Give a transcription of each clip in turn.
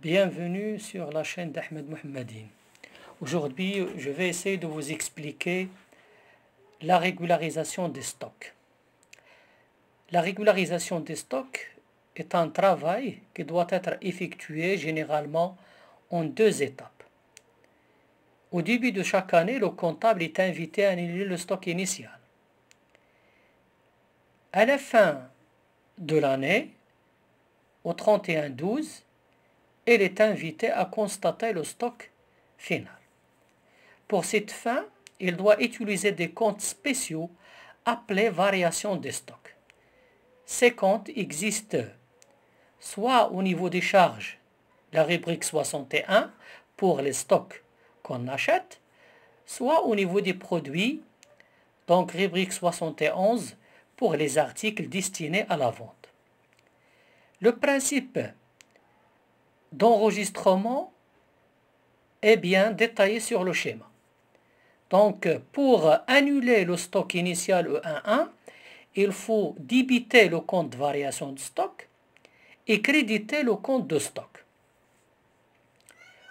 Bienvenue sur la chaîne d'Ahmed Mohammedine. Aujourd'hui, je vais essayer de vous expliquer la régularisation des stocks. La régularisation des stocks est un travail qui doit être effectué généralement en 2 étapes. Au début de chaque année, le comptable est invité à annuler le stock initial. À la fin de l'année, au 31/12, il est invité à constater le stock final. Pour cette fin, il doit utiliser des comptes spéciaux appelés variations de stock. Ces comptes existent soit au niveau des charges, la rubrique 61 pour les stocks qu'on achète, soit au niveau des produits, donc rubrique 71 pour les articles destinés à la vente. Le principe d'enregistrement est bien détaillé sur le schéma. Donc, pour annuler le stock initial E11, il faut débiter le compte de variation de stock et créditer le compte de stock.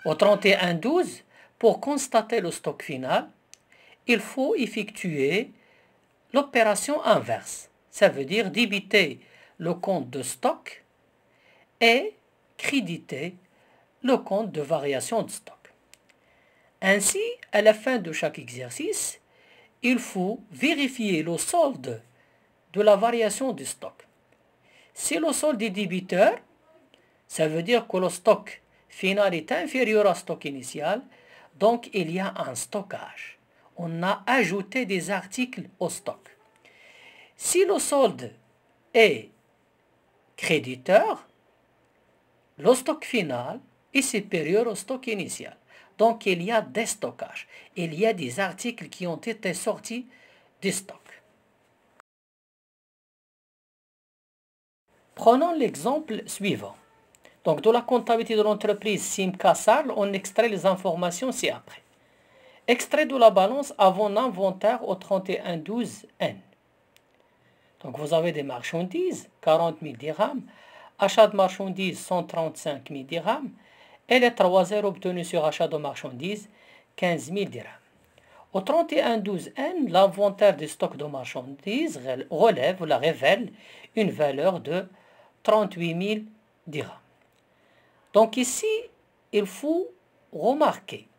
Au 31/12, pour constater le stock final, il faut effectuer l'opération inverse. Ça veut dire débiter le compte de stock et créditer le compte de variation de stock. Ainsi, à la fin de chaque exercice, il faut vérifier le solde de la variation du stock. Si le solde est débiteur, ça veut dire que le stock final est inférieur au stock initial, donc il y a un stockage. On a ajouté des articles au stock. Si le solde est créditeur, le stock final est supérieur au stock initial. Donc, il y a des stockages. Il y a des articles qui ont été sortis du stock. Prenons l'exemple suivant. Donc, de la comptabilité de l'entreprise Simca Sarl, on extrait les informations ci-après. Extrait de la balance avant l'inventaire au 31/12N. Donc, vous avez des marchandises, 40 000 dirhams. Achat de marchandises, 135 000 dirhams. Et les 3 heures obtenus sur achat de marchandises, 15 000 dirhams. Au 31/12N, l'inventaire des stocks de marchandises révèle une valeur de 38 000 dirhams. Donc ici, il faut remarquer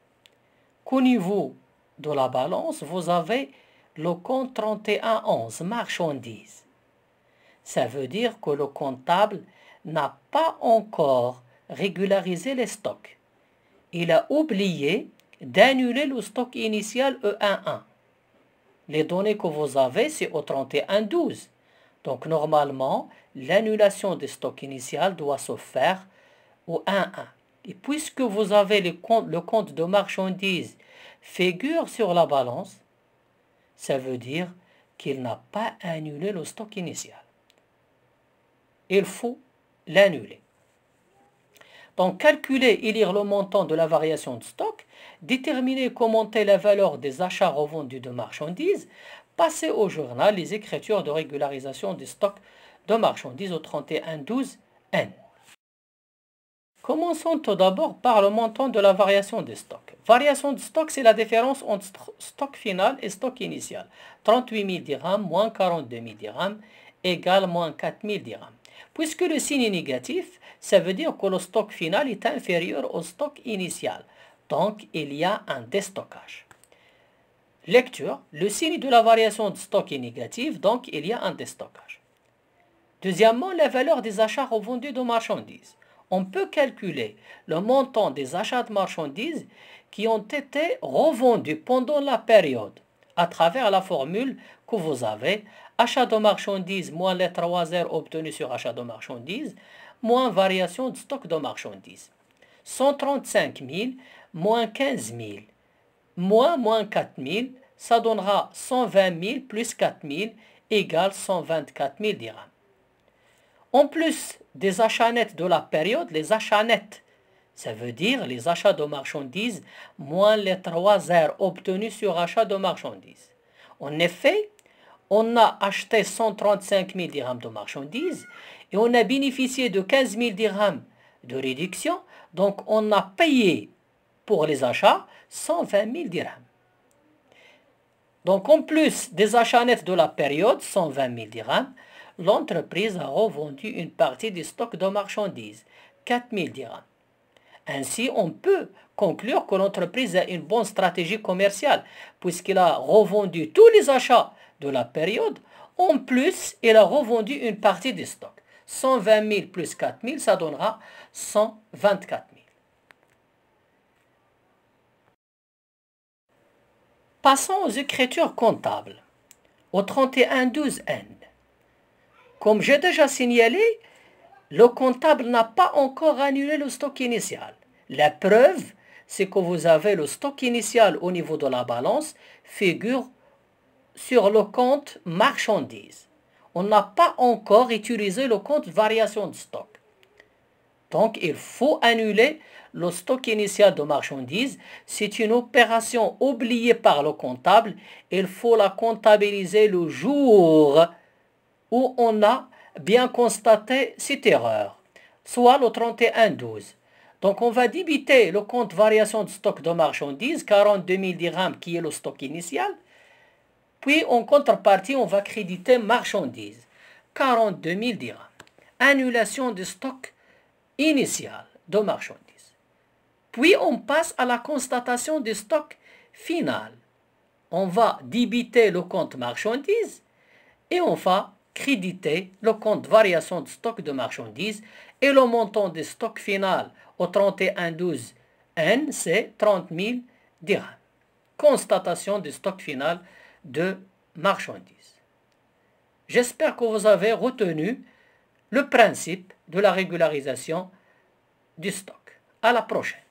qu'au niveau de la balance, vous avez le compte 31/11, marchandises. Ça veut dire que le comptable n'a pas encore régulariser les stocks. Il a oublié d'annuler le stock initial E11. Les données que vous avez, c'est au 31/12. Donc, normalement, l'annulation des stocks initial doit se faire au 1/1. Et puisque vous avez le compte de marchandises figure sur la balance, ça veut dire qu'il n'a pas annulé le stock initial. Il faut l'annuler. Donc, calculer et lire le montant de la variation de stock, déterminer et commenter la valeur des achats revendus de marchandises, passer au journal les écritures de régularisation des stocks de marchandises au 31/12N. Commençons tout d'abord par le montant de la variation des stocks. Variation de stock, c'est la différence entre stock final et stock initial. 38 000 dirhams moins 42 000 dirhams égale moins 4 000 dirhams. Puisque le signe est négatif, ça veut dire que le stock final est inférieur au stock initial. Donc, il y a un déstockage. Lecture, le signe de la variation de stock est négatif, donc il y a un déstockage. Deuxièmement, la valeur des achats revendus de marchandises. On peut calculer le montant des achats de marchandises qui ont été revendus pendant la période à travers la formule que vous avez. Achat de marchandises moins les 3 heures obtenues sur achat de marchandises, moins variation de stock de marchandises. 135 000 moins 15 000 moins 4 000, ça donnera 120 000 plus 4 000 égale 124 000 dirhams. En plus des achats nets de la période, les achats nets, ça veut dire les achats de marchandises moins les 3 heures obtenues sur achat de marchandises. En effet, on a acheté 135 000 dirhams de marchandises et on a bénéficié de 15 000 dirhams de réduction. Donc, on a payé pour les achats 120 000 dirhams. Donc, en plus des achats nets de la période, 120 000 dirhams, l'entreprise a revendu une partie du stock de marchandises, 4 000 dirhams. Ainsi, on peut conclure que l'entreprise a une bonne stratégie commerciale, puisqu'il a revendu tous les achats de la période. En plus, il a revendu une partie du stock. 120 000 plus 4 000, ça donnera 124 000. Passons aux écritures comptables. Au 31-12N. Comme j'ai déjà signalé, le comptable n'a pas encore annulé le stock initial. La preuve, c'est que vous avez le stock initial au niveau de la balance figure sur le compte marchandises. On n'a pas encore utilisé le compte variation de stock. Donc, il faut annuler le stock initial de marchandises. C'est une opération oubliée par le comptable. Il faut la comptabiliser le jour où on a bien constaté cette erreur, soit le 31-12. Donc, on va débiter le compte variation de stock de marchandises, 42 000 dirhams qui est le stock initial. Puis, en contrepartie, on va créditer marchandises, 42 000 dirhams. Annulation du stock initial de marchandises. Puis, on passe à la constatation du stock final. On va débiter le compte marchandises et on va créditer le compte variation de stock de marchandises et le montant du stock final au 31-12N, c'est 30 000 dirhams. Constatation du stock final de marchandises. J'espère que vous avez retenu le principe de la régularisation du stock. À la prochaine.